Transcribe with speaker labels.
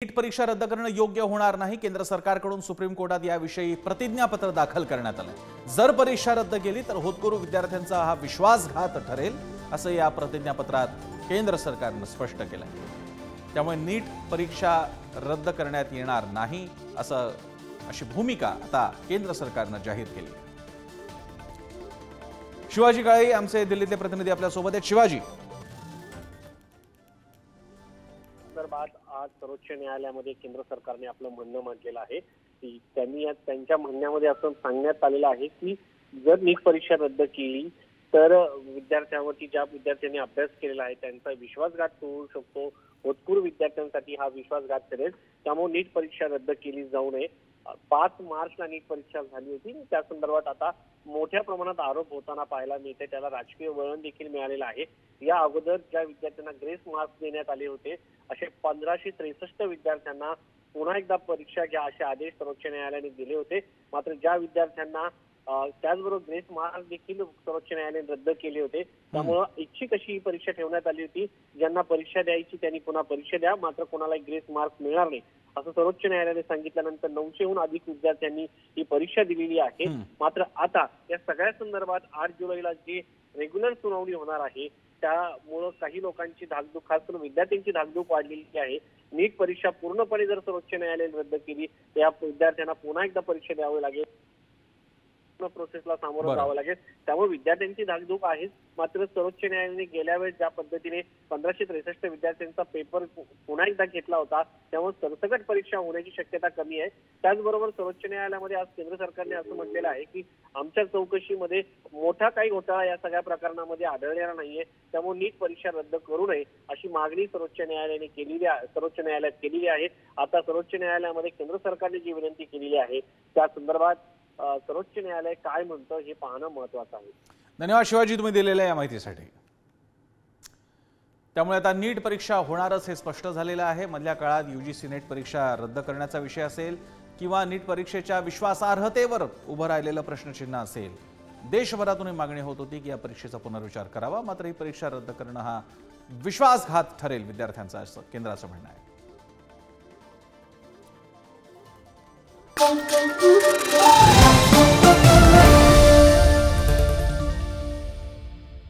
Speaker 1: नीट परीक्षा रद्द करणं योग्य होणार नाही। केंद्र सरकारकडून सुप्रीम कोर्टात याविषयी प्रतिज्ञापत्र दाखल करण्यात आलं। जर परीक्षा रद्द केली तर होतकरू विद्यार्थ्यांचा हा विश्वासघात ठरेल असं या प्रतिज्ञापत्रात केंद्र सरकारने स्पष्ट केलं आहे। त्यामुळे नीट परीक्षा रद्द करण्यात येणार नाही अशी भूमिका आता केंद्र सरकारने जाहीर केली। शिवाजी काळे आमचे दिल्लीतले प्रतिनिधी आपल्या सोबत आहेत। शिवाजी,
Speaker 2: आज सर्वोच्च न्यायालयामध्ये केंद्र सरकारने आपलं म्हणणं मांडलेलं आहे की त्यांच्या म्हणण्यामध्ये असं सांगण्यात आलेलं आहे की जर नीट परीक्षा रद्द केली तर विद्यार्थ्यांवरती ज्या विद्यार्थ्यांनी अभ्यास केलेला आहे त्यांचा विश्वासघात होऊ शकतो। होतकरू विद्यार्थ्यांसाठी हा विश्वासघात ठरेल। त्यामुळे नीट परीक्षा रद्द केली जाऊ नये। 5 मार्चला नीट परीक्षा झाली होती। त्या संदर्भात आता मोठ्या प्रमाणात आरोप होताना पाहायला मिळते। त्याला राजकीय वळण देखील मिळालेलं आहे। या अगोदर ज्या विद्यार्थ्यांना ग्रेस मार्क्स देण्यात आले होते असे 1563 विद्यार्थ्यांना पुन्हा एकदा परीक्षा घ्या असे आदेश सर्वोच्च न्यायालयाने दिले होते। मात्र ज्या विद्यार्थ्यांना त्याचबरोबर ग्रेस मार्क्स देखील सर्वोच्च न्यायालयाने रद्द केले होते। त्यामुळे इच्छिक अशी ही परीक्षा ठेवण्यात आली होती। ज्यांना परीक्षा द्यायची त्यांनी पुन्हा परीक्षा द्या, मात्र कोणालाही ग्रेस मार्क्स मिळणार नाही असं सर्वोच्च न्यायालयाने सांगितल्यानंतर 900हून अधिक विद्यार्थ्यांनी ही परीक्षा दिलेली आहे। मात्र आता या सगळ्या संदर्भात 8 जुलैला जी रेग्युलर सुनावणी होणार आहे त्यामुळे काही लोकांची धाकधूक, खास करून विद्यार्थ्यांची धाकधूक वाढलेली आहे। नीट परीक्षा पूर्णपणे जर सर्वोच्च न्यायालयाने रद्द केली तर या विद्यार्थ्यांना पुन्हा एकदा परीक्षा द्यावी लागेल, प्रोसेसला सामोरं जावं लागेल। त्यामुळे विद्यार्थ्यांची धाकधूक आहेच। मात्र सर्वोच्च न्यायालयाने गेल्या वेळेस ज्या पद्धतीने 1563 विद्यार्थ्यांचा पेपर पुन्हा एकदा घेतला होता त्यामुळे सरसकट परीक्षा होण्याची शक्यता कमी आहे। त्याचबरोबर सर्वोच्च न्यायालयामध्ये आज केंद्र सरकारने असं म्हटलेलं आहे की आमच्या चौकशीमध्ये मोठा काही घोटाळा या सगळ्या प्रकरणामध्ये आढळलेला नाहीये। त्यामुळे नीट परीक्षा रद्द करू नये अशी मागणी सर्वोच्च न्यायालयाने सर्वोच्च न्यायालयात केलेली आहे। आता सर्वोच्च न्यायालयामध्ये केंद्र सरकारने जी विनंती केलेली आहे त्या संदर्भात सर्वोच्च न्यायालय काय म्हणतं हे पाहणं महत्त्वाचं आहे।
Speaker 1: धन्यवाद शिवाजी, तुम्ही दिलेल्या या माहितीसाठी। त्यामुळे आता नीट परीक्षा होणारच हे स्पष्ट झालेलं आहे। मधल्या काळात यूजीसी नेट परीक्षा रद्द करण्याचा विषय असेल किंवा नीट परीक्षेच्या विश्वासार्हतेवर उभं राहिलेलं प्रश्नचिन्ह असेल, देशभरातून मागणी होत होती की या परीक्षेचा पुनर्विचार करावा। मात्र ही परीक्षा रद्द करणं हा विश्वासघात ठरेल विद्यार्थ्यांचा, असं केंद्राचं म्हणणं आहे।